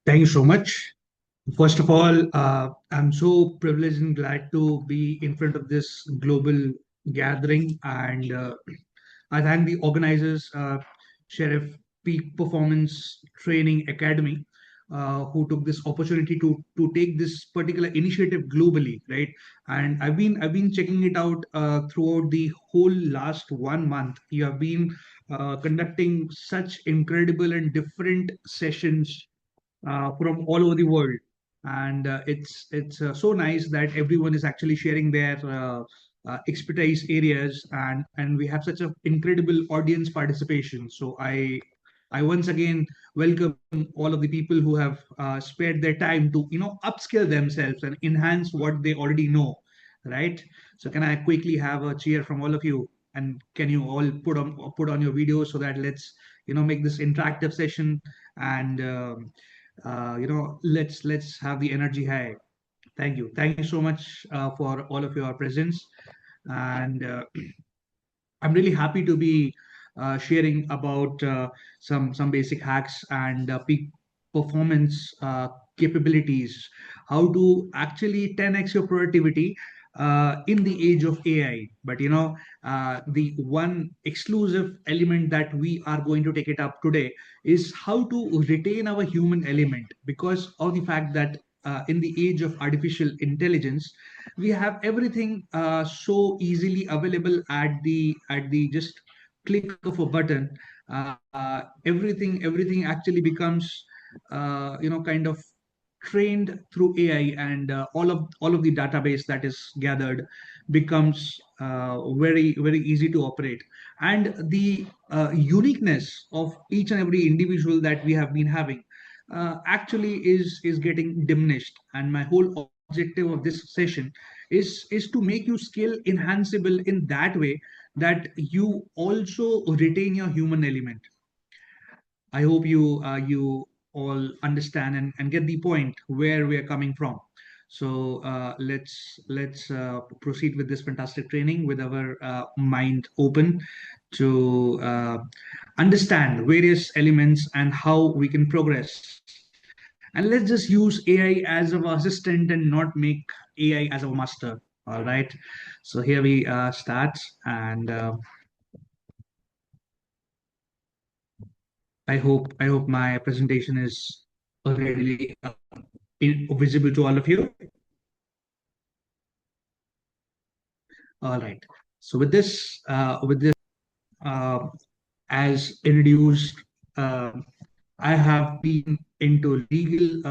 Thank you so much. First of all, I'm so privileged and glad to be in front of this global gathering, and I thank the organizers, Cherif Peak Performance Training Academy, who took this opportunity to take this particular initiative globally, right? And I've been checking it out throughout the whole last 1 month. You have been conducting such incredible and different sessions from all over the world, and it's so nice that everyone is actually sharing their expertise areas, and we have such an incredible audience participation. So I once again welcome all of the people who have spared their time to upskill themselves and enhance what they already know, right? So can I quickly have a cheer from all of you, and can you all put on your videos so that let's make this interactive session, and let's have the energy high. Thank you so much for all of your presence, and I'm really happy to be sharing about some basic hacks and peak performance capabilities, how to actually 10x your productivity in the age of AI. But the one exclusive element that we are going to take it up today is how to retain our human element, because of the fact that in the age of artificial intelligence, we have everything so easily available at the just click of a button. Everything actually becomes kind of trained through AI, and all of the database that is gathered becomes very easy to operate, and the uniqueness of each and every individual that we have been having actually is getting diminished. And my whole objective of this session is to make you skill enhanceable in that way that you also retain your human element. I hope you all understand and get the point where we are coming from. So let's proceed with this fantastic training with our mind open to understand various elements and how we can progress. And let's just use AI as our assistant and not make AI as our master. All right. So here we start, and I hope my presentation is already visible to all of you. All right. So with this, uh, as introduced, uh, I have been into legal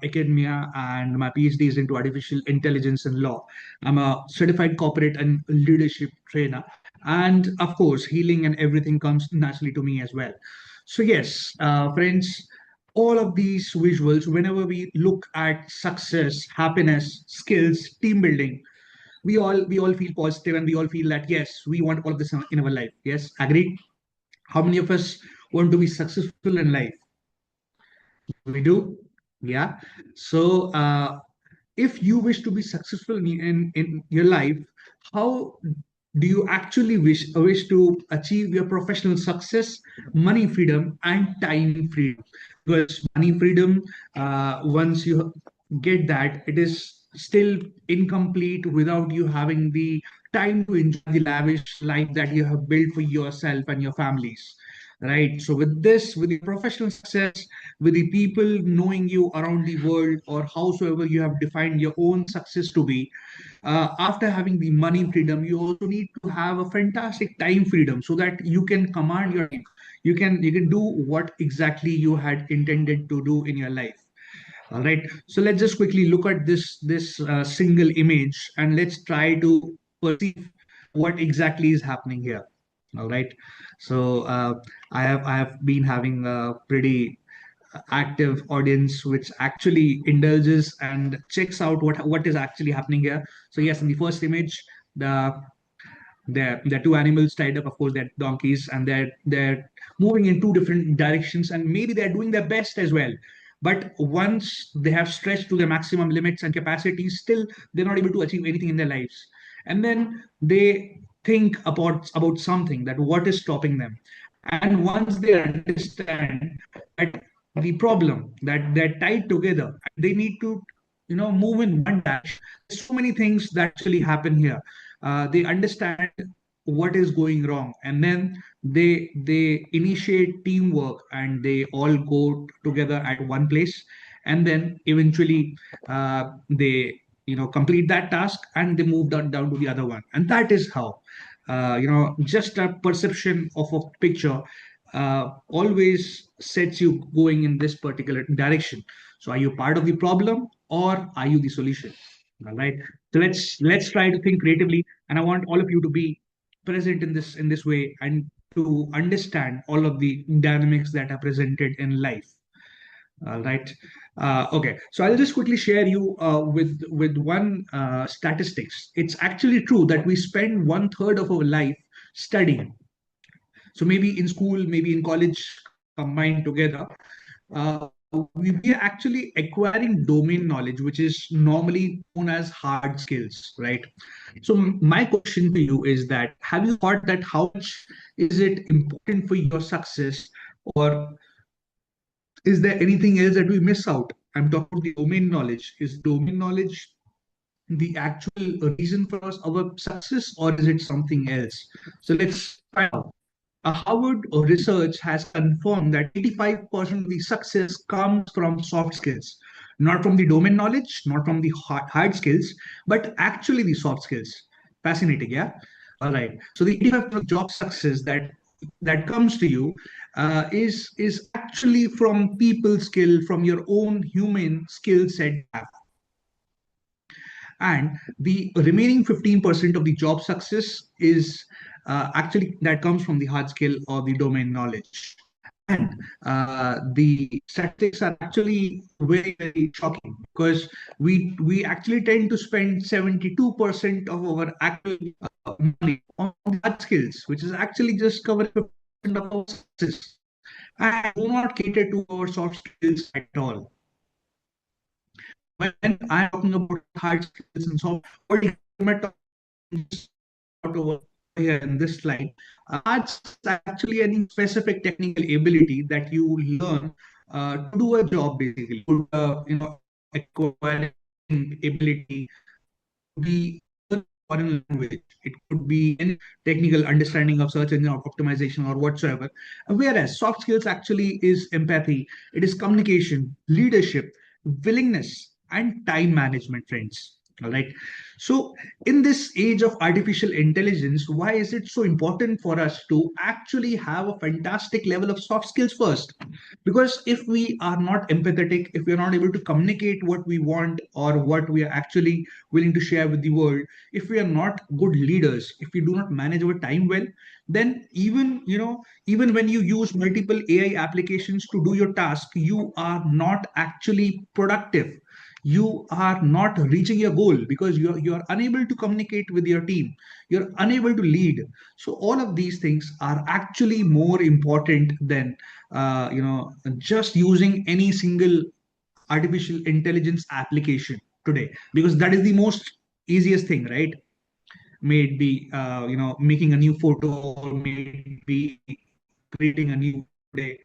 academia, and my PhD is into artificial intelligence and law. I'm a certified corporate and leadership trainer. And of course, healing and everything comes naturally to me as well. So, yes, friends, all of these visuals, whenever we look at success, happiness, skills, team building, we all feel positive, and we all feel that yes, we want all of this in our life. Yes, agreed. How many of us want to be successful in life? We do. Yeah. So if you wish to be successful in your life, how do you actually wish to achieve your professional success, money freedom, and time freedom? Because money freedom, once you get that, it is still incomplete without you having the time to enjoy the lavish life that you have built for yourself and your families, right? So with this, with the professional success, with the people knowing you around the world, or howsoever you have defined your own success to be, after having the money freedom, you also need to have a fantastic time freedom so that you can command your time. You can do what exactly you had intended to do in your life. All right. So let's just quickly look at this single image, and let's try to perceive what exactly is happening here. All right. So I have been having a pretty active audience which actually indulges and checks out what is actually happening here. So yes, in the first image, the the two animals tied up, of course, they're donkeys, and they're moving in two different directions, and maybe they're doing their best as well. But once they have stretched to their maximum limits and capacities, still they're not able to achieve anything in their lives. And then they think about something, that what is stopping them. And once they understand that the problem, that they're tied together. They need to, move in one direction. There's so many things that actually happen here. They understand what is going wrong, and then they initiate teamwork, and they all go together at one place, and then eventually they complete that task, and they move down to the other one. And that is how, just a perception of a picture always sets you going in this particular direction. So are you part of the problem, or are you the solution? All right. So let's try to think creatively, and I want all of you to be present in this way, and to understand all of the dynamics that are presented in life. All right. Okay. So I'll just quickly share you with one statistics. It's actually true that we spend one third of our life studying. So maybe in school, maybe in college, combined together, we are actually acquiring domain knowledge, which is normally known as hard skills, right? So my question to you is that, have you thought that how much is it important for your success, or is there anything else that we miss out? I'm talking about the domain knowledge. Is domain knowledge the actual reason for our success, or is it something else? So let's find out. Harvard research has confirmed that 85% of the success comes from soft skills, not from the domain knowledge, not from the hard skills, but actually the soft skills. Fascinating, yeah? All right. So the 85% job success that comes to you is actually from people skill, from your own human skill set. And the remaining 15% of the job success is actually that comes from the hard skill or the domain knowledge. And the statistics are actually very, very shocking, because we actually tend to spend 72% of our actual money on hard skills, which is actually just covering 50% of our success, and do not cater to our soft skills at all. When I'm talking about hard skills and soft, what am I talking about over here in this slide? Hard skills are actually any specific technical ability that you learn to do a job, basically. Acquiring ability to be foreign language. It could be any technical understanding of search engine optimization or whatsoever. Whereas soft skills actually is empathy, it is communication, leadership, willingness, and time management, friends. All right. So, in this age of artificial intelligence, why is it so important for us to actually have a fantastic level of soft skills first? Because if we are not empathetic, if we are not able to communicate what we want or what we are actually willing to share with the world, if we are not good leaders, if we do not manage our time well, then even when you use multiple AI applications to do your task, you are not actually productive. You are not reaching your goal because you're unable to communicate with your team, you're unable to lead. So all of these things are actually more important than just using any single artificial intelligence application today, because that is the most easiest thing, right? May it be making a new photo, or may it be creating a new day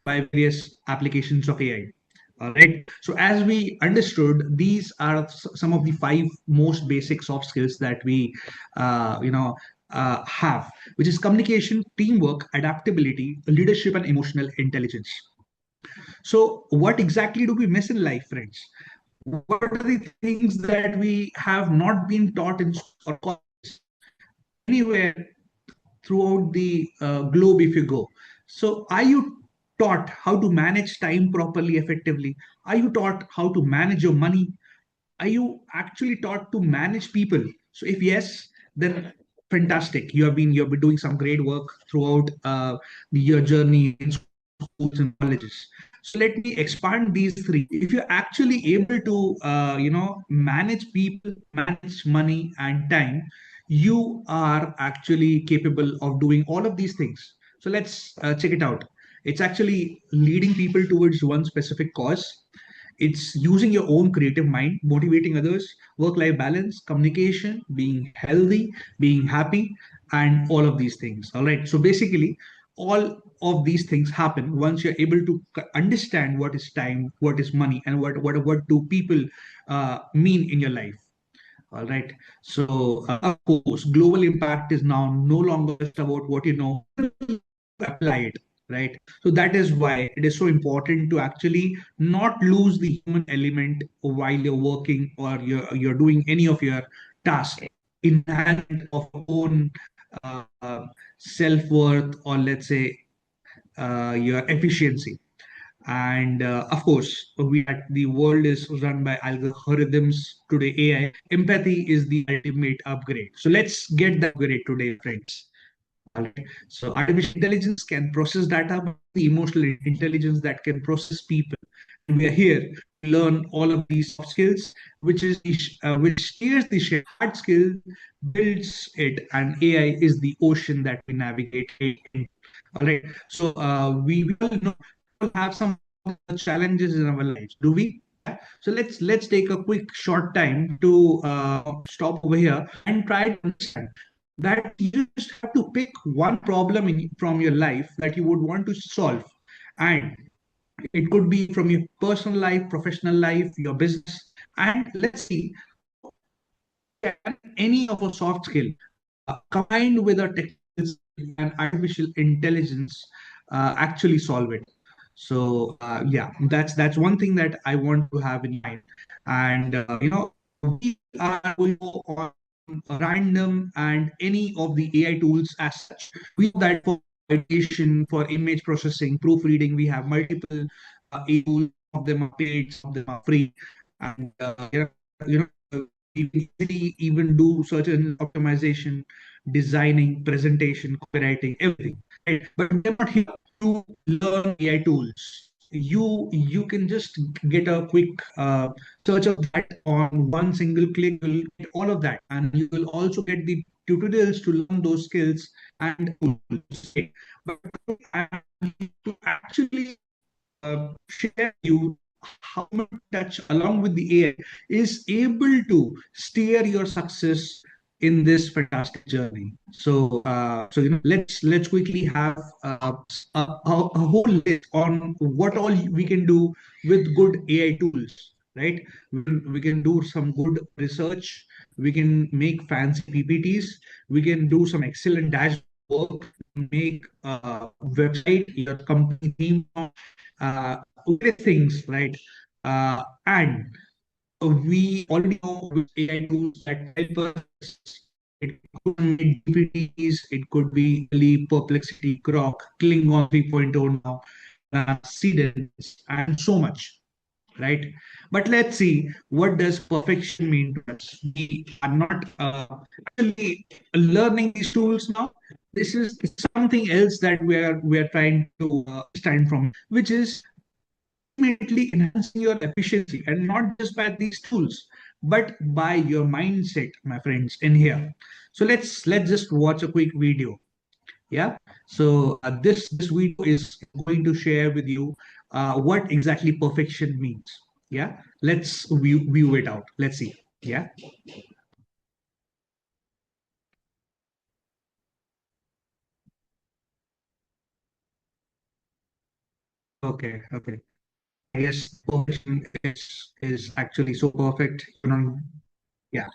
by various applications of AI. All right. So as we understood, these are some of the five most basic soft skills that we, have, which is communication, teamwork, adaptability, leadership, and emotional intelligence. So what exactly do we miss in life, friends? What are the things that we have not been taught in or anywhere throughout the globe if you go? So, are you taught how to manage time properly, effectively? Are you taught how to manage your money? Are you actually taught to manage people? So, if yes, then fantastic. You have been doing some great work throughout your journey in schools and colleges. So let me expand these three. If you're actually able to, manage people, manage money and time, you are actually capable of doing all of these things. So let's check it out. It's actually leading people towards one specific cause. It's using your own creative mind, motivating others, work life balance, communication, being healthy, being happy, and all of these things. All right. So basically, all of these things happen once you're able to understand what is time, what is money, and what do people mean in your life. All right. So, of course, global impact is now no longer just about what you know, apply it, right? So, that is why it is so important to actually not lose the human element while you're working or you're doing any of your tasks, enhancement of your own self worth, or let's say your efficiency. And of course, the world is run by algorithms today. AI empathy is the ultimate upgrade. So let's get the upgrade today, friends. All right. So artificial intelligence can process data, but the emotional intelligence that can process people. And we are here to learn all of these soft skills, which steers the ship. Hard skill builds it, and AI is the ocean that we navigate in. All right. So we all know we all have some challenges in our lives. Do we? Yeah. So let's take a quick short time to stop over here and try to understand that you just have to pick one problem from your life that you would want to solve, and it could be from your personal life, professional life, your business, and let's see, can any of a soft skill combined with a technical skill and artificial intelligence actually solve it. So yeah, that's one thing that I want to have in mind. And we are going to go on random and any of the AI tools as such. We know that for edition, for image processing, proofreading, we have multiple AI tools. Some of them are paid, some of them are free, and you can easily even do search engine optimization, designing, presentation, copywriting, everything. Right? But we're not here to learn AI tools. You can just get a quick search of that on one single click. You'll get all of that, and you will also get the tutorials to learn those skills and tools. Okay? But to actually share you how much touch along with the AI is able to steer your success in this fantastic journey. So, let's quickly have a whole list on what all we can do with good AI tools. Right, we can do some good research. We can make fancy PPTs. We can do some excellent dashboard work, make a website, your company theme, various things, right? And we already know with AI tools that help us. It could be GPTs, it could be Leap, Perplexity, Grok, Klingon 3.0 now, Sedence, and so much, right? But let's see, what does perfection mean to us? We are not actually learning these tools now. This is something else that we are trying to stand from, which is ultimately enhancing your efficiency, and not just by these tools, but by your mindset, my friends, in here. So let's just watch a quick video. Yeah. So this video is going to share with you what exactly perfection means. Yeah. Let's view it out. Let's see. Yeah. Okay. Okay. I guess perfection is actually so perfect. Yeah.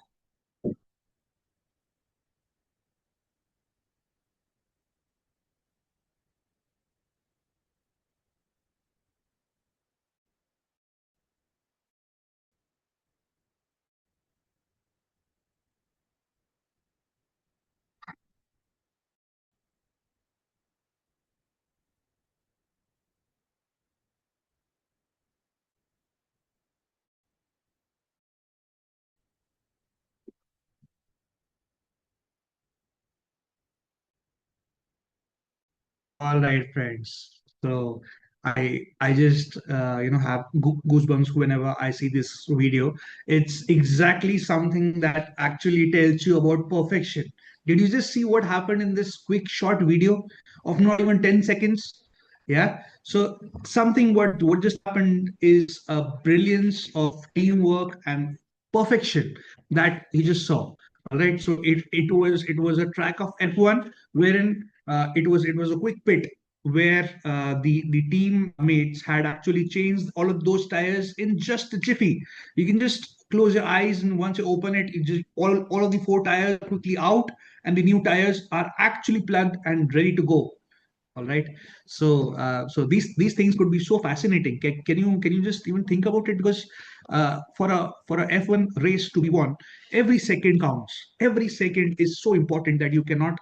All right, friends. So I just have goosebumps whenever I see this video. It's exactly something that actually tells you about perfection. Did you just see what happened in this quick short video of not even 10 seconds? Yeah. So something what just happened is a brilliance of teamwork and perfection that he just saw. All right, so it was a track of F1 wherein it was a quick pit where the teammates had actually changed all of those tires in just a jiffy. You can just close your eyes, and once you open it, it just all of the four tires are quickly out, and the new tires are actually plugged and ready to go. All right. So these things could be so fascinating. Can you just even think about it? Because for a F1 race to be won, every second counts. Every second is so important that you cannot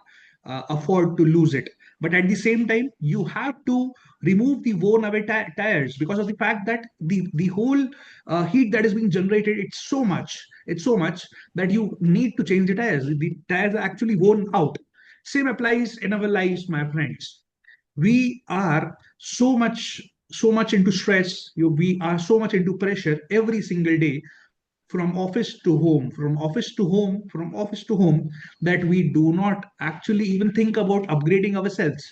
afford to lose it. But at the same time, you have to remove the worn away tires, because of the fact that the whole heat that is being generated, it's so much that you need to change the tires. The tires are actually worn out. Same applies in our lives, my friends. We are so much into stress. We are so much into pressure every single day, from office to home, from office to home, from office to home, that we do not actually even think about upgrading ourselves.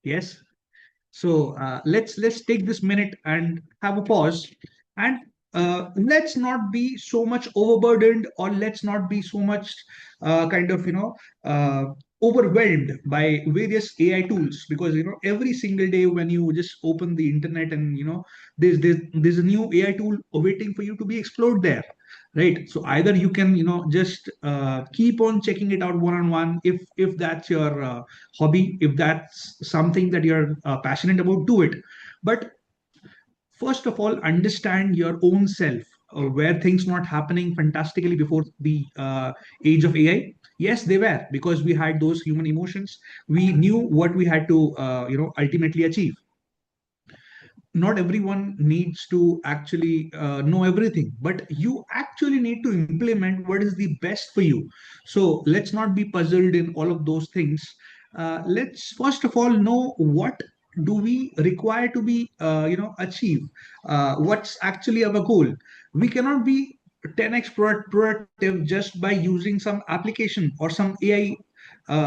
Yes. So let's take this minute and have a pause, and let's not be so much overburdened, or let's not be so much kind of uh, overwhelmed by various AI tools, because every single day when you just open the internet, and there's a new AI tool waiting for you to be explored there, right? So either you can just keep on checking it out one on one, if that's your hobby, if that's something that you're passionate about, do it. But first of all, understand your own self. Were things not happening fantastically before the age of AI? Yes, they were, because we had those human emotions. We knew what we had to ultimately achieve. Not everyone needs to actually know everything, but you actually need to implement what is the best for you. So let's not be puzzled in all of those things. Let's first of all know what do we require to be achieve. What's actually our goal? We cannot be 10x productive just by using some application or some AI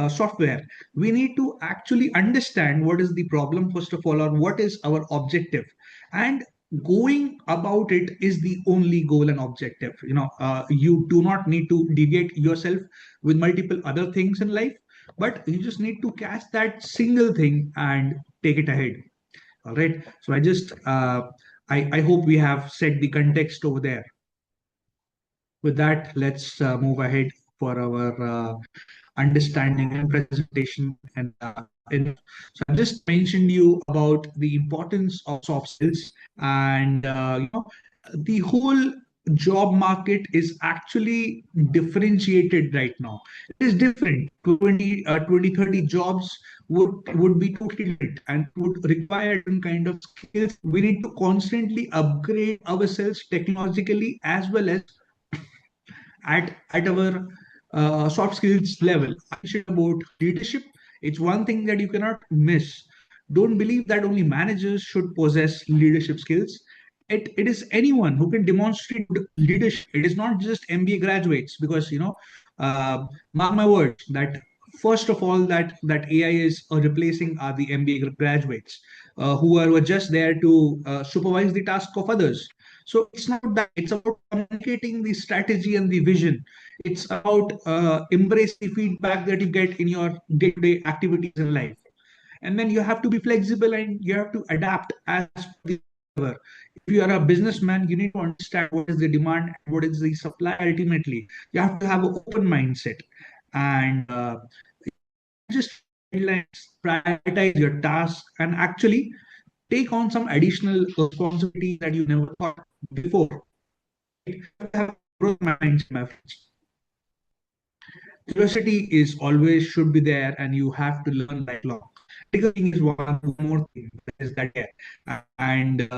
software. We need to actually understand what is the problem, first of all, or what is our objective. And going about it is the only goal and objective. You do not need to deviate yourself with multiple other things in life, but you just need to catch that single thing and take it ahead. All right. So I hope we have set the context over there. With that, let's move ahead for our understanding and presentation. So I just mentioned you about the importance of soft skills, and the whole job market is actually differentiated right now. It is different. 20, 30 jobs would be totally different and would require different kind of skills. We need to constantly upgrade ourselves technologically, as well as at our soft skills level. I mentioned about leadership. It's one thing that you cannot miss. Don't believe that only managers should possess leadership skills. It is anyone who can demonstrate leadership. It is not just MBA graduates, because mark my words that first of all, that AI is replacing are the MBA graduates, who are just there to supervise the task of others. So it's not that. It's about communicating the strategy and the vision. It's about embrace the feedback that you get in your day-to-day activities in life. And then you have to be flexible, and you have to adapt as per the customer. If you are a businessman, you need to understand what is the demand and what is the supply ultimately. You have to have an open mindset, and just guidelines, prioritize your task, and actually take on some additional responsibilities that you never thought before. You have to have a growth mindset, my friends. Curiosity is always should be there, and you have to learn lifelong. Critical thinking is one more thing that is that there. And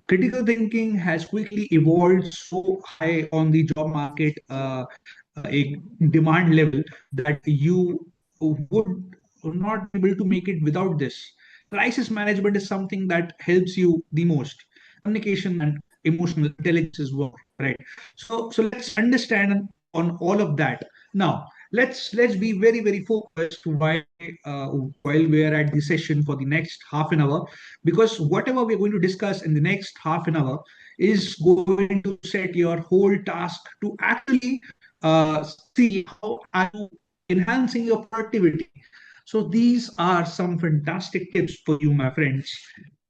critical thinking has quickly evolved so high on the job market, a demand level, that you would not be able to make it without this. Crisis management is something that helps you the most. Communication and emotional intelligence is what, right? So let's understand on all of that. Now, let's be very very focused uh, while we are at the session for the next half an hour, because whatever we're going to discuss in the next half an hour is going to set your whole task to actually see how are you enhancing your productivity. So these are some fantastic tips for you, my friends,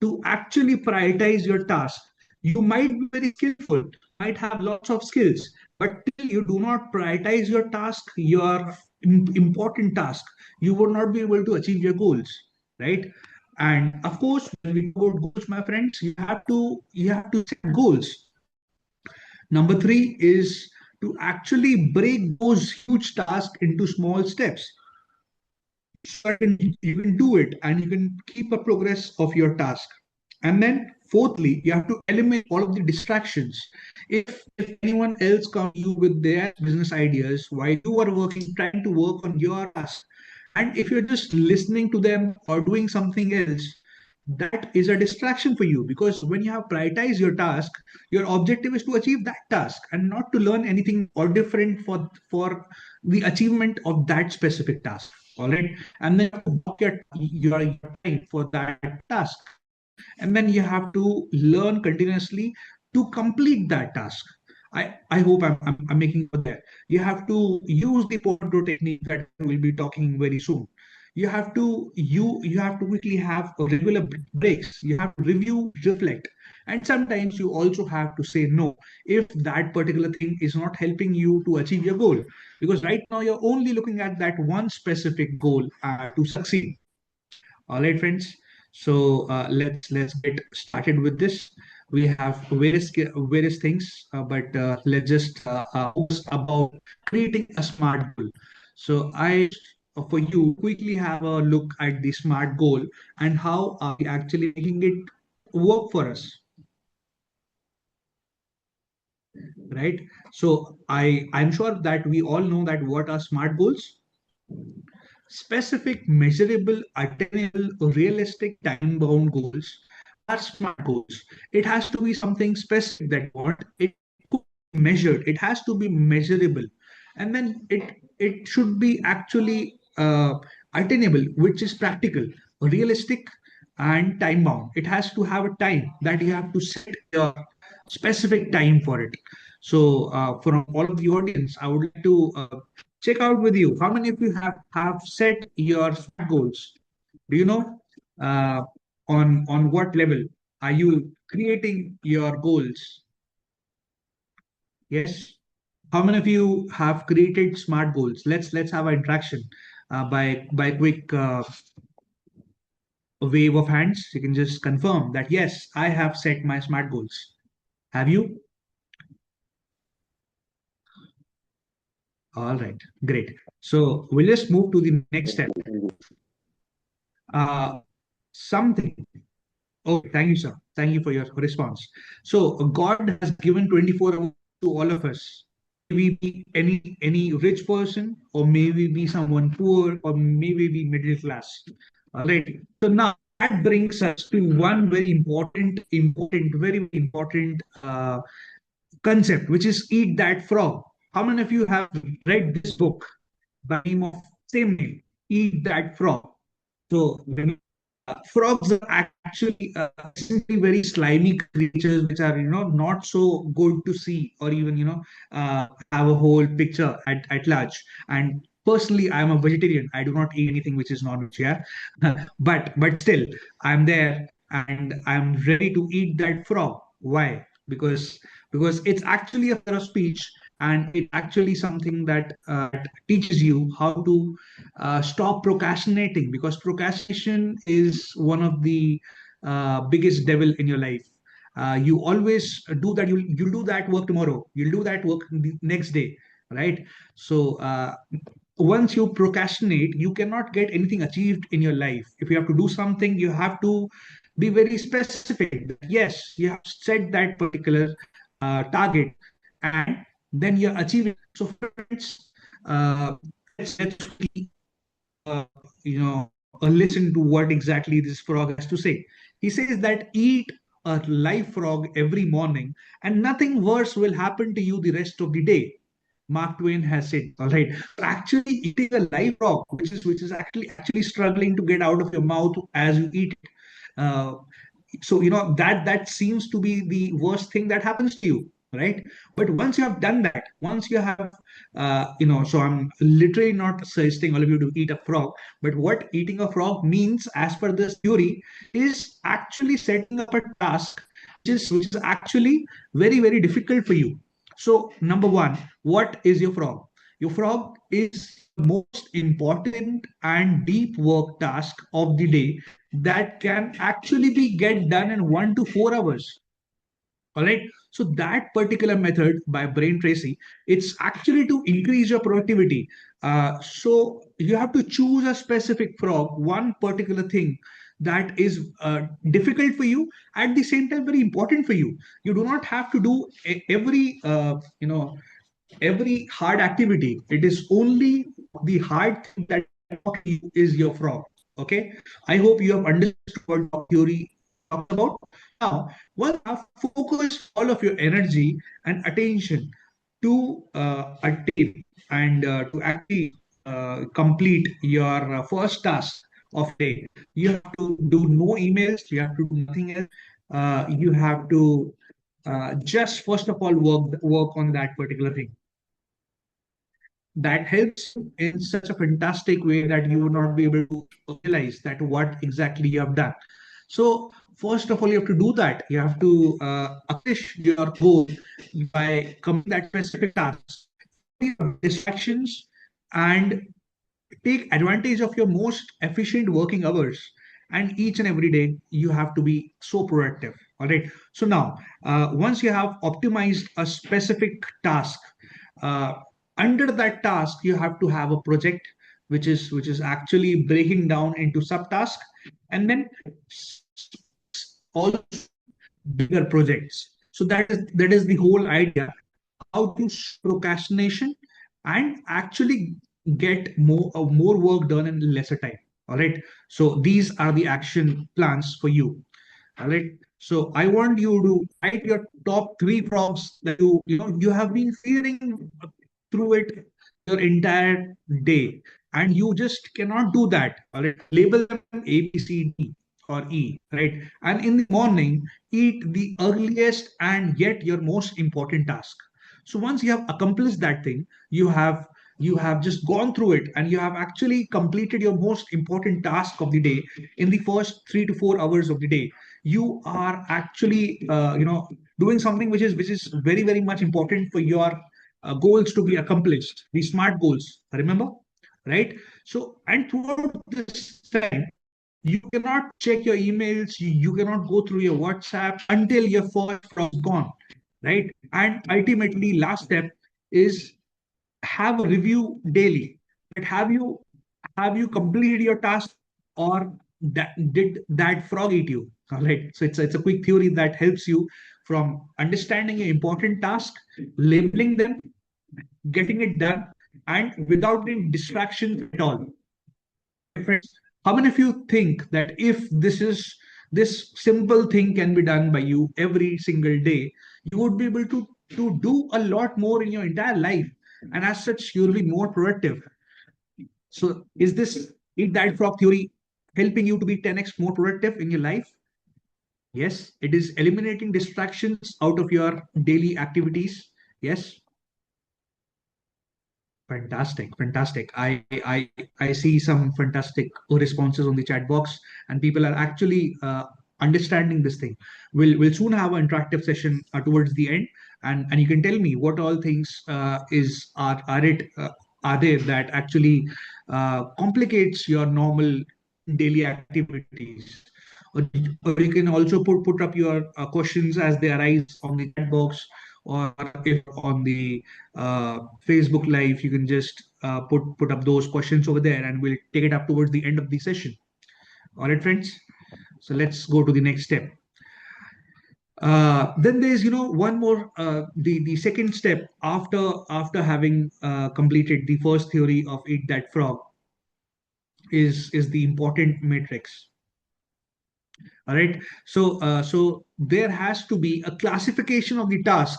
to actually prioritize your task. You might be very skillful, might have lots of skills, but till you do not prioritize your task, your important task, you will not be able to achieve your goals, right? And of course, when we talk about goals, my friends, you have to set goals. Number three is to actually break those huge tasks into small steps. So you can do it and you can keep a progress of your task. And then fourthly, you have to eliminate all of the distractions. If anyone else comes to you with their business ideas while you are working, trying to work on your task, and if you're just listening to them or doing something else, that is a distraction for you, because when you have prioritized your task, your objective is to achieve that task and not to learn anything or different for the achievement of that specific task. All right. And then you have to block your time for that task. And then you have to learn continuously to complete that task. I hope I'm making it there. You have to use the Pomodoro technique that we'll be talking very soon. You have to quickly have a regular breaks. You have to review, reflect, and sometimes you also have to say no if that particular thing is not helping you to achieve your goal, because right now you're only looking at that one specific goal to succeed. All right, friends. So let's get started with this. We have various things, but let's just focus about creating a smart goal. So for you, quickly have a look at the smart goal and how are we actually making it work for us, right? So I'm sure that we all know that what are smart goals. Specific, measurable, attainable, realistic, time bound goals are smart goals. It has to be something specific that what it could be measured, it has to be measurable, and then it should be actually attainable, which is practical, realistic, and time bound. It has to have a time that you have to set your specific time for it. So, from all of the audience, I would like to check out with you. How many of you have set your SMART goals? Do you know on what level are you creating your goals? Yes. How many of you have created SMART goals? Let's have an interaction by quick wave of hands. You can just confirm that yes, I have set my SMART goals. Have you? All right, great. So we'll just move to the next step. Uh, something. Oh, thank you, sir. Thank you for your response. So God has given 24 hours to all of us. Maybe be any rich person, or maybe be someone poor, or maybe be middle class. All right. So now that brings us to one very very important concept, which is eat that frog. How many of you have read this book by the name of same name, Eat That Frog? So when frogs are actually essentially very slimy creatures, which are not so good to see or even have a whole picture at large. And personally, I'm a vegetarian. I do not eat anything which is non-veg. Yeah, but still, I'm there and I'm ready to eat that frog. Why? Because it's actually a figure of speech, and it's actually something that teaches you how to stop procrastinating, because procrastination is one of the biggest devil in your life. You always do that. You'll do that work tomorrow. You'll do that work the next day, right? So once you procrastinate, you cannot get anything achieved in your life. If you have to do something, you have to be very specific. Yes, you have set that particular target, and then you're achieving. So, friends, let's uh, listen to what exactly this frog has to say. He says that eat a live frog every morning, and nothing worse will happen to you the rest of the day. Mark Twain has said. All right. So actually, eating a live frog, which is actually struggling to get out of your mouth as you eat it. So that seems to be the worst thing that happens to you. right? But once you have done that, once you have, so I'm literally not suggesting all of you to eat a frog, but what eating a frog means, as per this theory, is actually setting up a task which is actually very, very difficult for you. So, number one, what is your frog? Your frog is the most important and deep work task of the day that can actually be get done in 1 to 4 hours. All right. So that particular method by Brain Tracy, it's actually to increase your productivity. So you have to choose a specific frog, one particular thing that is difficult for you, at the same time very important for you. You do not have to do every hard activity. It is only the hard thing that you is your frog. Okay. I hope you have understood what dog theory talks about. Now, once you have focused all of your energy and attention to attain and to actually complete your first task of day, you have to do no emails, you have to do nothing else. You have to just first of all work on that particular thing. That helps in such a fantastic way that you would not be able to realize that what exactly you have done. So first of all, you have to do that. You have to accomplish your goal by completing that specific task. Distractions and take advantage of your most efficient working hours, and each and every day you have to be so productive. All right. So now, once you have optimized a specific task, uh, under that task you have to have a project which is actually breaking down into subtasks, and then all bigger projects. So that is the whole idea, how to procrastination and actually get more work done in lesser time. All right. So these are the action plans for you. All right. So I want you to write your top three prompts that you have been feeling through it your entire day, and you just cannot do that. All right. Label them A, B, C, D, or E. Right. And in the morning, eat the earliest and yet your most important task. So once you have accomplished that thing, you have just gone through it and you have actually completed your most important task of the day in the first 3 to 4 hours of the day. You are actually doing something which is very, very much important for your goals to be accomplished, the SMART goals, remember, right? So, and throughout this time, you cannot check your emails, you cannot go through your WhatsApp until your first prompt is gone, right? And ultimately, last step is have a review daily. But have you completed your task, or that did that frog eat you? All right. So it's a quick theory that helps you from understanding your important task, labeling them, getting it done, and without any distractions at all. Friends, how many of you think that if this simple thing can be done by you every single day, you would be able to do a lot more in your entire life, and as such, you will be more productive. So, is this eat that frog theory helping you to be 10x more productive in your life? Yes, it is eliminating distractions out of your daily activities. Yes. Fantastic, fantastic. I see some fantastic responses on the chat box, and people are actually understanding this thing. We'll soon have an interactive session towards the end, and you can tell me what all things are there that actually complicates your normal daily activities. Or you can also put up your questions as they arise on the chat box, or if on the Facebook Live, you can just put up those questions over there, and we'll take it up towards the end of the session. All right, friends. So let's go to the next step. Then there's one more the second step after having completed the first theory of eat that frog is the important matrix. All right. So there has to be a classification of the task.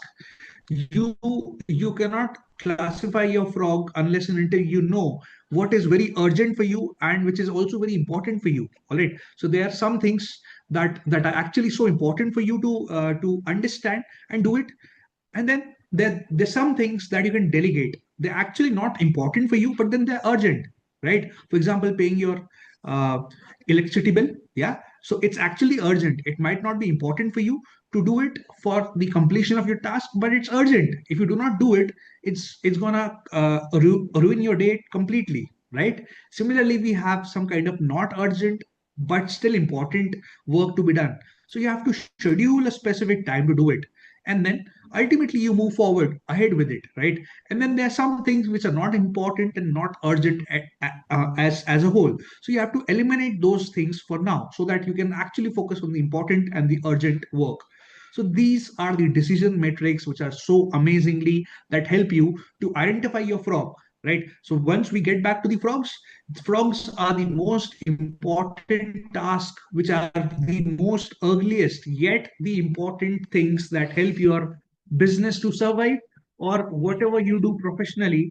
You cannot classify your frog unless and until you know what is very urgent for you and which is also very important for you. All right. So there are some things that are actually so important for you to understand and do it. And then there's some things that you can delegate. They're actually not important for you, but then they're urgent, right? For example, paying your uh, electricity bill. Yeah. So it's actually urgent. It might not be important for you to do it for the completion of your task, but it's urgent. If you do not do it, it's gonna ruin your day completely, right? Similarly, we have some kind of not urgent but still important work to be done. So you have to schedule a specific time to do it, and then ultimately you move forward ahead with it, right? And then there are some things which are not important and not urgent as a whole. So you have to eliminate those things for now so that you can actually focus on the important and the urgent work. So these are the decision metrics which are so amazingly that help you to identify your frog, right? So once we get back to the frogs are the most important task, which are the most earliest yet the important things that help your business to survive or whatever you do professionally.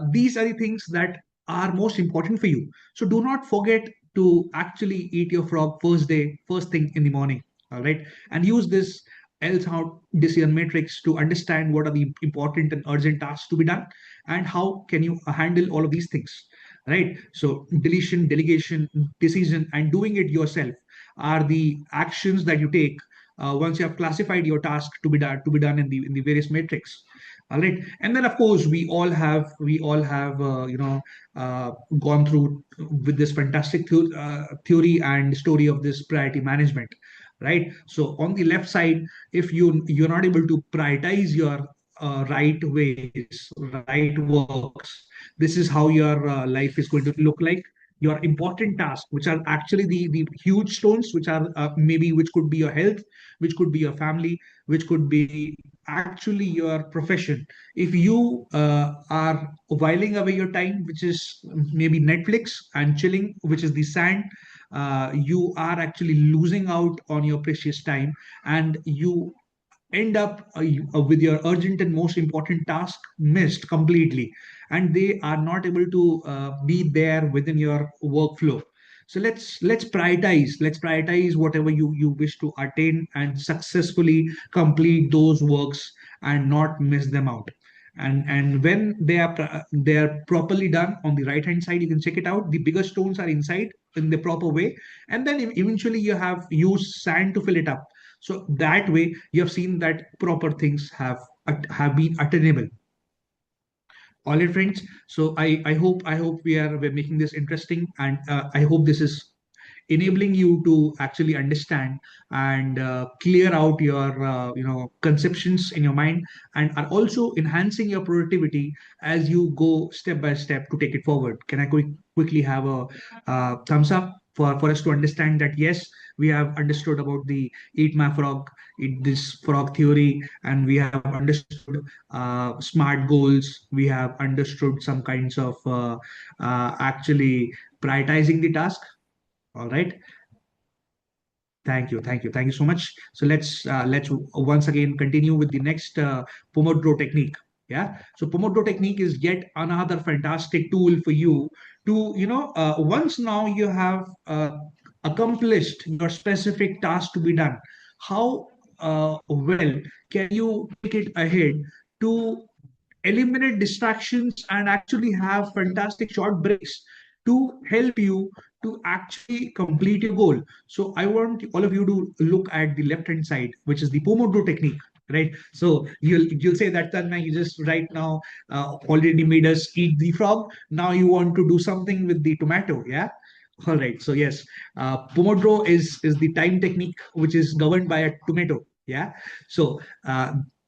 These are the things that are most important for you. So do not forget to actually eat your frog first thing in the morning. All right. And use this else how decision matrix to understand what are the important and urgent tasks to be done and how can you handle all of these things, right? So deletion, delegation, decision, and doing it yourself are the actions that you take once you have classified your task to be done in the various metrics. All right. And then of course we all have gone through with this fantastic theory and story of this priority management, right? So on the left side, if you're not able to prioritize your right ways, right works, this is how your life is going to look like. Your important tasks, which are actually the huge stones, which are maybe which could be your health, which could be your family, which could be actually your profession. If you are whiling away your time, which is maybe Netflix and chilling, which is the sand, you are actually losing out on your precious time, and you end up with your urgent and most important task missed completely, and they are not able to be there within your workflow. So let's prioritize whatever you wish to attain and successfully complete those works and not miss them out. And when they are properly done on the right hand side, you can check it out. The bigger stones are inside in the proper way, and then eventually you have used sand to fill it up. So that way you have seen that proper things have been attainable. All right, friends. So I hope we're making this interesting, and I hope this is enabling you to actually understand and clear out your conceptions in your mind, and are also enhancing your productivity as you go step by step to take it forward. Can I quickly have a thumbs up for us to understand that yes, we have understood about the eat my frog, eat this frog theory, and we have understood smart goals. We have understood some kinds of actually prioritizing the task. All right. Thank you so much. So let's once again continue with the next Pomodoro technique. Yeah. So Pomodoro technique is yet another fantastic tool for you to once now you have accomplished your specific task to be done. How well can you take it ahead to eliminate distractions and actually have fantastic short breaks to help you to actually complete your goal. So I want all of you to look at the left hand side, which is the Pomodoro technique, right? So you'll say that Tanmay, you just right now already made us eat the frog. Now you want to do something with the tomato, yeah? All right. So yes, Pomodoro is the time technique which is governed by a tomato. Yeah. So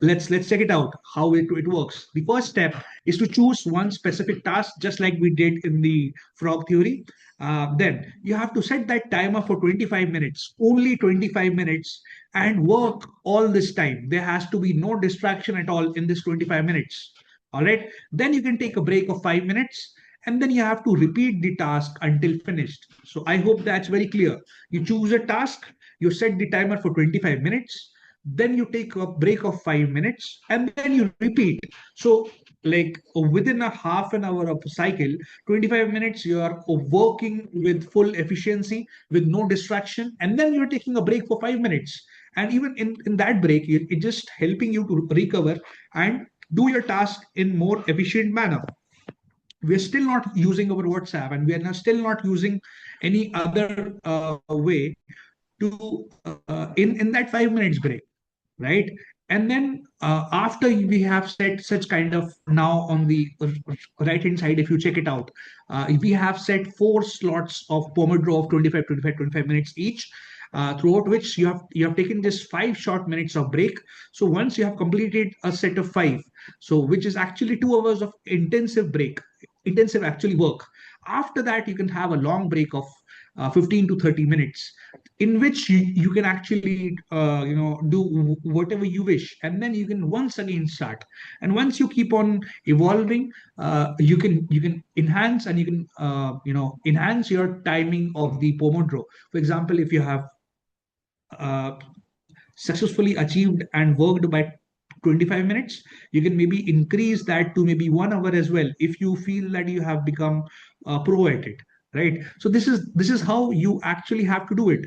let's check it out how it works. The first step is to choose one specific task, just like we did in the frog theory. Then you have to set that timer for 25 minutes, only 25 minutes, and work all this time. There has to be no distraction at all in this 25 minutes. All right. Then you can take a break of 5 minutes, and then you have to repeat the task until finished. So I hope that's very clear. You choose a task, you set the timer for 25 minutes, then you take a break of 5 minutes, and then you repeat. So like within a half an hour of a cycle, 25 minutes you are working with full efficiency with no distraction, and then you're taking a break for 5 minutes, And even in that break, it's just helping you to recover and do your task in more efficient manner. We're still not using our WhatsApp, and we are still not using any other way to in that 5 minutes break, right? And then after we have set such kind of, now on the right hand side, if you check it out, we have set 4 slots of Pomodoro of 25 minutes each, throughout which you have taken just 5 short minutes of break. So once you have completed a set of 5, so which is actually 2 hours of intensive break, intensive actually work. After that, you can have a long break of 15 to 30 minutes, in which you can actually do whatever you wish, and then you can once again start. And once you keep on evolving, you can enhance, and you can enhance your timing of the Pomodoro. For example, if you have uh, successfully achieved and worked by 25 minutes, you can maybe increase that to maybe 1 hour as well, if you feel that you have become pro at it, right? So this is how you actually have to do it,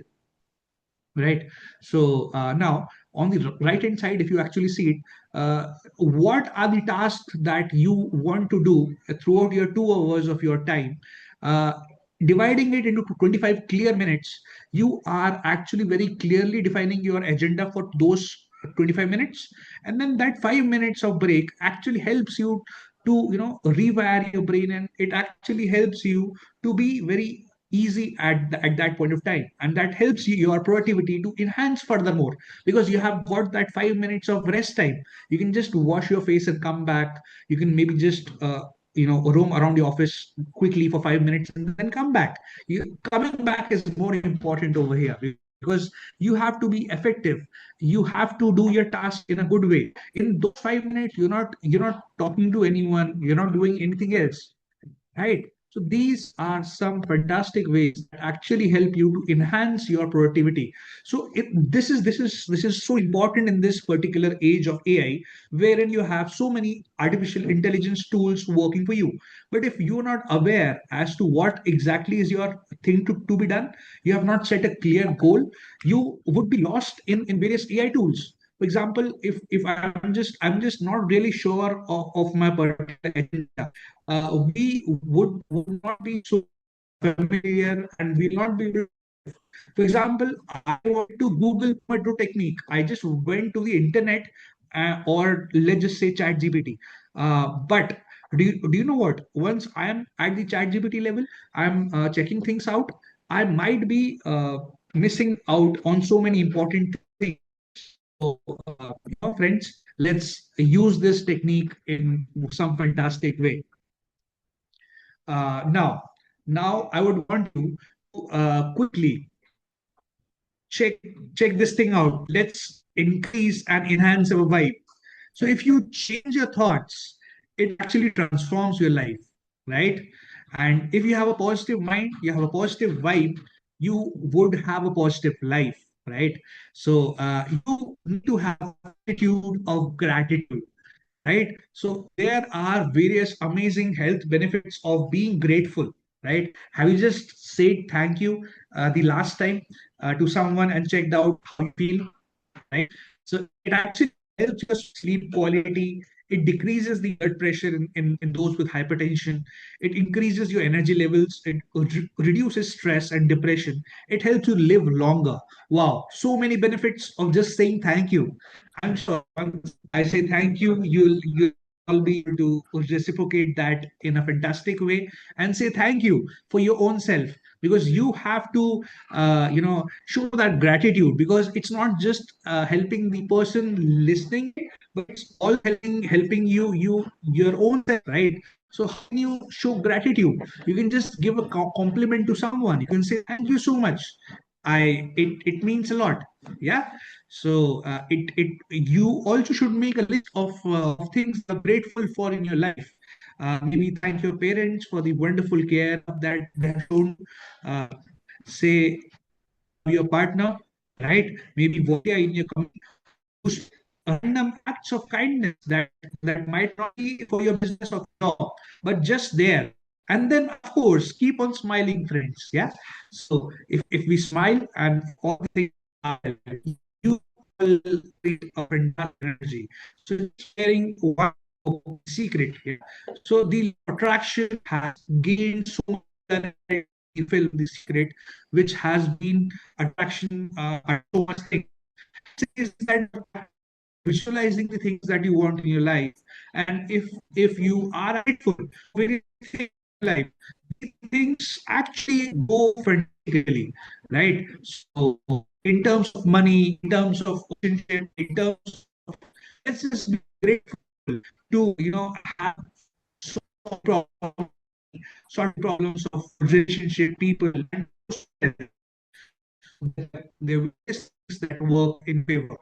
right? So now on the right hand side, if you actually see it, what are the tasks that you want to do throughout your 2 hours of your time, uh, dividing it into 25 clear minutes. You are actually very clearly defining your agenda for those 25 minutes, and then that 5 minutes of break actually helps you to rewire your brain, and it actually helps you to be very easy at that point of time, and that helps you, your productivity to enhance furthermore, because you have got that 5 minutes of rest time. You can just wash your face and come back. You can maybe just roam around the office quickly for 5 minutes and then come back. Coming back is more important over here, because you have to be effective. You have to do your task in a good way. In those 5 minutes, you're not talking to anyone, you're not doing anything else, right? So these are some fantastic ways that actually help you to enhance your productivity. So this is so important in this particular age of AI, wherein you have so many artificial intelligence tools working for you. But if you're not aware as to what exactly is your thing to be done, you have not set a clear goal, you would be lost in various AI tools. For example, if I'm just not really sure of my particular agenda, we would not be so familiar, and we'll not be able to. For example, I wanted to Google Pomodoro technique. I just went to the internet, or let's just say ChatGPT. But do you know what? Once I am at the ChatGPT level, I'm checking things out. I might be missing out on so many important things. So, friends, let's use this technique in some fantastic way. Now I would want you to quickly check check this thing out. Let's increase and enhance our vibe. So if you change your thoughts, it actually transforms your life, right? And if you have a positive mind, you have a positive vibe, you would have a positive life, right? So you need to have an attitude of gratitude, right? So there are various amazing health benefits of being grateful, right? Have you just said thank you the last time to someone and checked out how you feel, right? So it actually helps your sleep quality. It decreases the blood pressure in those with hypertension. It increases your energy levels. It reduces stress and depression. It helps you live longer. Wow, so many benefits of just saying thank you. I'm sure once I say thank you, you'll all be able to reciprocate that in a fantastic way and say thank you for your own self, because you have to show that gratitude, because it's not just helping the person listening, but it's all helping you your own self, right? So how can you show gratitude? You can just give a compliment to someone. You can say thank you so much. It means a lot. Yeah. So it you also should make a list of things you're grateful for in your life. Maybe thank your parents for the wonderful care that they have shown. uh, Say your partner, right? Maybe volunteer in your community. Use random acts of kindness that might not be for your business or job, but just there. And then, of course, keep on smiling, friends. Yeah. So if we smile and all the things are, you create a fantastic energy. So sharing one secret here. So the attraction has gained so much in the film The Secret, which has been attraction and so much thing. Is that visualizing the things that you want in your life, and if you are grateful for anything in life, these things actually go fantastically, right? So in terms of money, in terms of relationship, in terms of, let's just be grateful to have so problem, sort of problems of relationship, people, and there will be things that work in favor.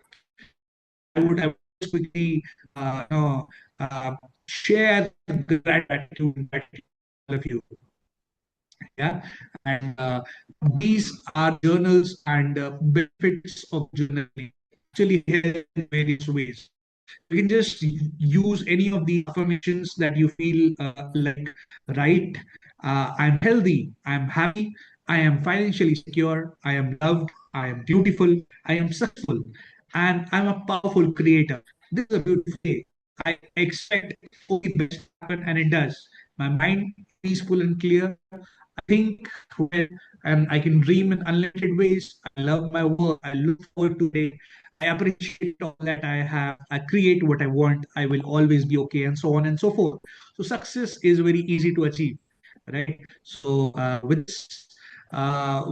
I would just quickly you know, uh, share the gratitude that all of you. Yeah, and these are journals and benefits of journaling actually help in various ways. You can just use any of the affirmations that you feel like, right? I'm healthy, I'm happy, I am financially secure, I am loved, I am beautiful, I am successful, and I'm a powerful creator. This is a beautiful day. I expect for the best to happen, and it does. My mind peaceful and clear. I think well, and I can dream in unlimited ways. I love my work. I look forward to today. I appreciate all that I have. I create what I want. I will always be okay, and so on and so forth. So success is very easy to achieve, right? So with this,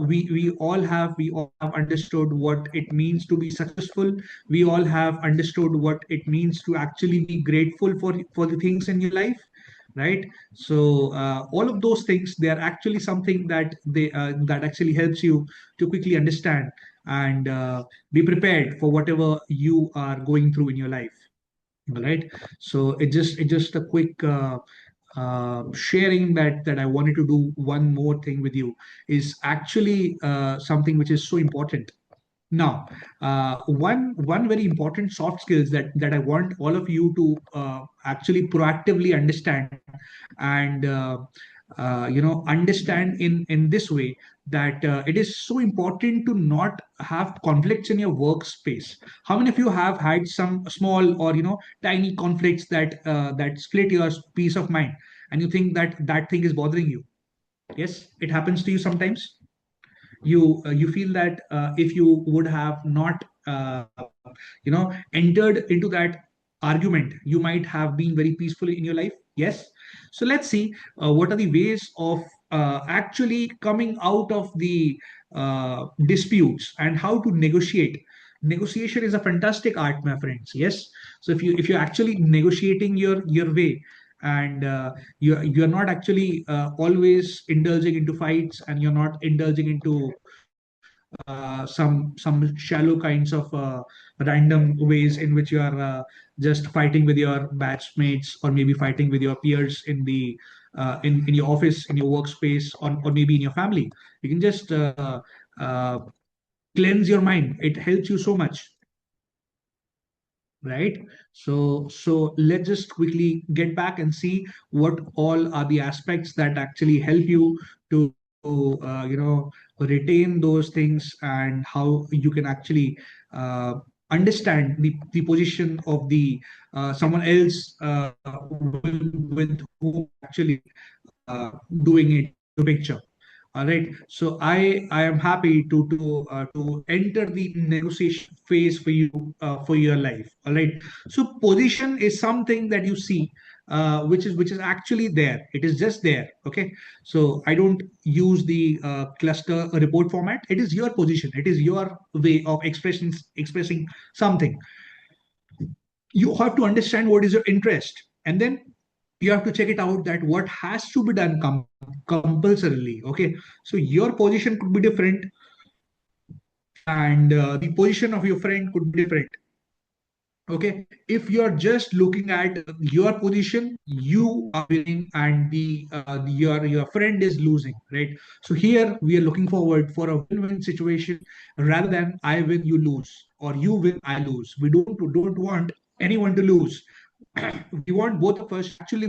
we all have understood what it means to be successful. We all have understood what it means to actually be grateful for the things in your life, right? So all of those things, they are actually something that actually helps you to quickly understand and be prepared for whatever you are going through in your life. All right. So it just a quick sharing that I wanted to do one more thing with you is actually something which is so important. Now, one very important soft skills that I want all of you to actually proactively understand and understand in this way, that it is so important to not have conflicts in your workspace. How many of you have had some small or tiny conflicts that split your peace of mind, and you think that that thing is bothering you? Yes, it happens to you sometimes. You feel that if you would have not entered into that argument, you might have been very peaceful in your life. Yes. So let's see what are the ways of actually coming out of the disputes and how to negotiate. Negotiation is a fantastic art, my friends. Yes. So if you're actually negotiating your way, and you're not actually always indulging into fights, and you're not indulging into some shallow kinds of random ways in which you are just fighting with your batchmates, or maybe fighting with your peers in the in your office, in your workspace, or maybe in your family. You can just uh, cleanse your mind. It helps you so much, right? So let's just quickly get back and see what all are the aspects that actually help you to retain those things, and how you can actually understand the position of the someone else with whom actually doing it the picture. All right. So I am happy to enter the negotiation phase for you for your life. All right. So position is something that you see, which is actually there. It is just there. Okay. So I don't use the cluster report format. It is your position. It is your way of expressing something. You have to understand what is your interest, and then you have to check it out that what has to be done compulsorily. Okay. So your position could be different, and the position of your friend could be different. Okay, if you're just looking at your position, you are winning, and your friend is losing, right? So here we are looking forward for a win-win situation, rather than I win, you lose, or you win, I lose. We don't want anyone to lose. We want both of us to actually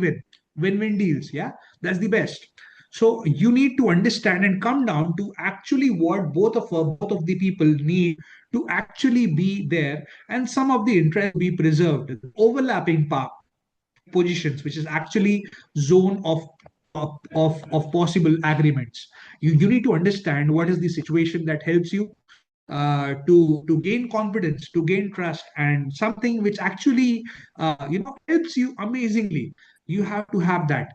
win-win deals. Yeah, that's the best. So you need to understand and come down to actually what both of the people need to actually be there, and some of the interest be preserved. Overlapping positions, which is actually zone of possible agreements. You need to understand what is the situation that helps you to gain confidence, to gain trust, and something which actually helps you amazingly. You have to have that.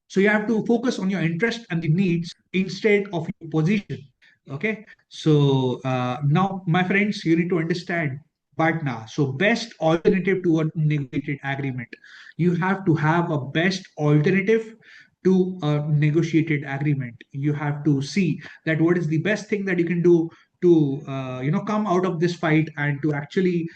So you have to focus on your interest and the needs instead of your position. Okay. So now, my friends, you need to understand partner. So best alternative to a negotiated agreement. You have to have a best alternative to a negotiated agreement. You have to see that what is the best thing that you can do to come out of this fight and to actually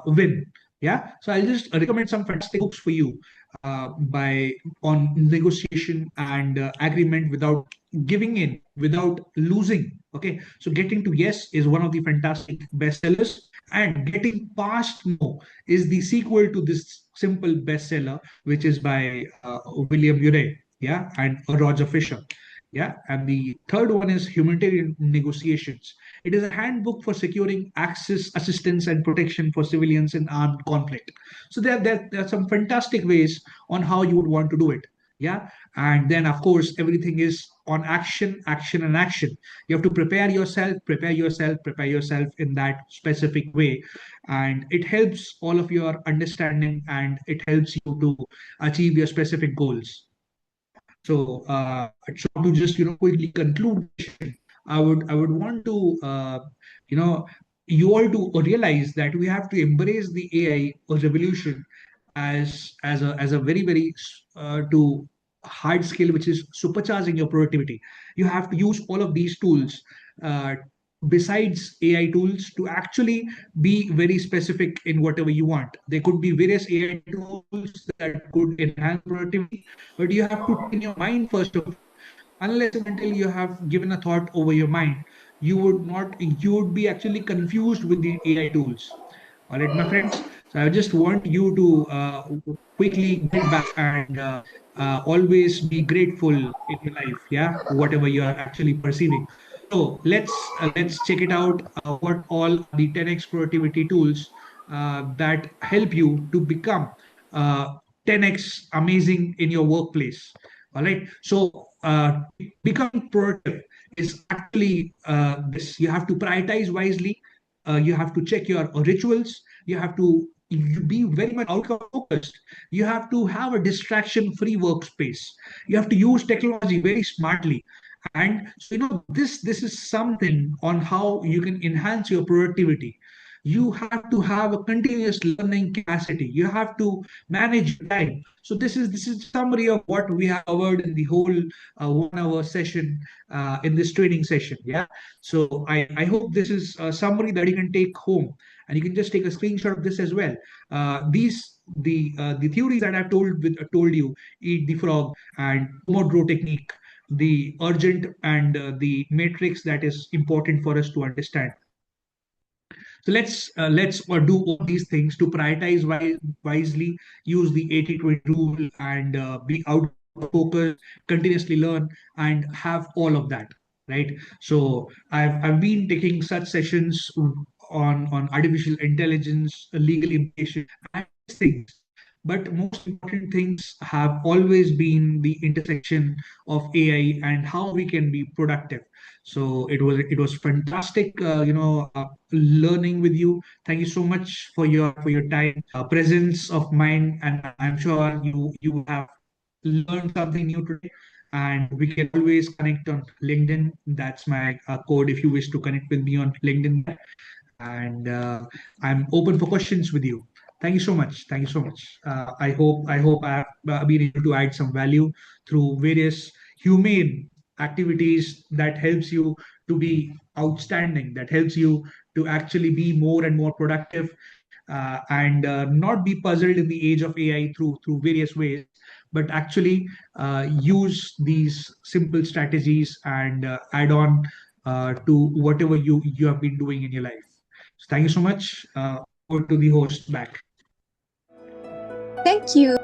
win. Yeah. So I'll just recommend some fantastic books for you by on negotiation and agreement without giving in, without losing. Okay, so getting to yes is one of the fantastic bestsellers, and getting past no is the sequel to this simple bestseller, which is by William Uray, yeah, and Roger Fisher. Yeah, and the third one is humanitarian negotiations. It is a handbook for securing access, assistance, and protection for civilians in armed conflict. So there are some fantastic ways on how you would want to do it. Yeah, and then of course everything is on action, action, and action. You have to prepare yourself, prepare yourself, prepare yourself in that specific way, and it helps all of your understanding, and it helps you to achieve your specific goals. So to just quickly conclude, I would want to you all to realize that we have to embrace the AI revolution as a very to hard skill, which is supercharging your productivity. You have to use all of these tools uh, besides AI tools to actually be very specific in whatever you want. There could be various AI tools that could enhance productivity, but you have to train your mind first of all. Unless and until you have given a thought over your mind, you would be actually confused with the AI tools. All right, my friends. So I just want you to quickly get back and always be grateful in your life. Yeah, whatever you are actually perceiving. So let's check it out. What all are the 10x productivity tools that help you to become 10x amazing in your workplace. All right. So becoming productive is actually this. You have to prioritize wisely. You have to check your rituals. You have to be very much outcome focused. You have to have a distraction free workspace. You have to use technology very smartly. And so this is something on how you can enhance your productivity. You have to have a continuous learning capacity. You have to manage your time. So this is summary of what we have covered in the whole 1 hour session in this training session. Yeah. So I hope this is a summary that you can take home, and you can just take a screenshot of this as well. These the theories that I've told you: eat the frog and Pomodoro technique, the urgent and the matrix that is important for us to understand. So let's do all these things to prioritize wisely, use the 80/20 rule, and be out focused, continuously learn, and have all of that. Right. So I've been taking such sessions on artificial intelligence, legal implications, and these things. But most important things have always been the intersection of AI and how we can be productive. So it was fantastic, learning with you. Thank you so much for your time, presence of mind, and I'm sure you have learned something new today. And we can always connect on LinkedIn. That's my code if you wish to connect with me on LinkedIn. And I'm open for questions with you. Thank you so much. Thank you so much. I hope I have been able to add some value through various humane activities that helps you to be outstanding, that helps you to actually be more and more productive, and not be puzzled in the age of AI through various ways, but actually use these simple strategies and add on to whatever you have been doing in your life. So thank you so much. Over to the host back. Thank you.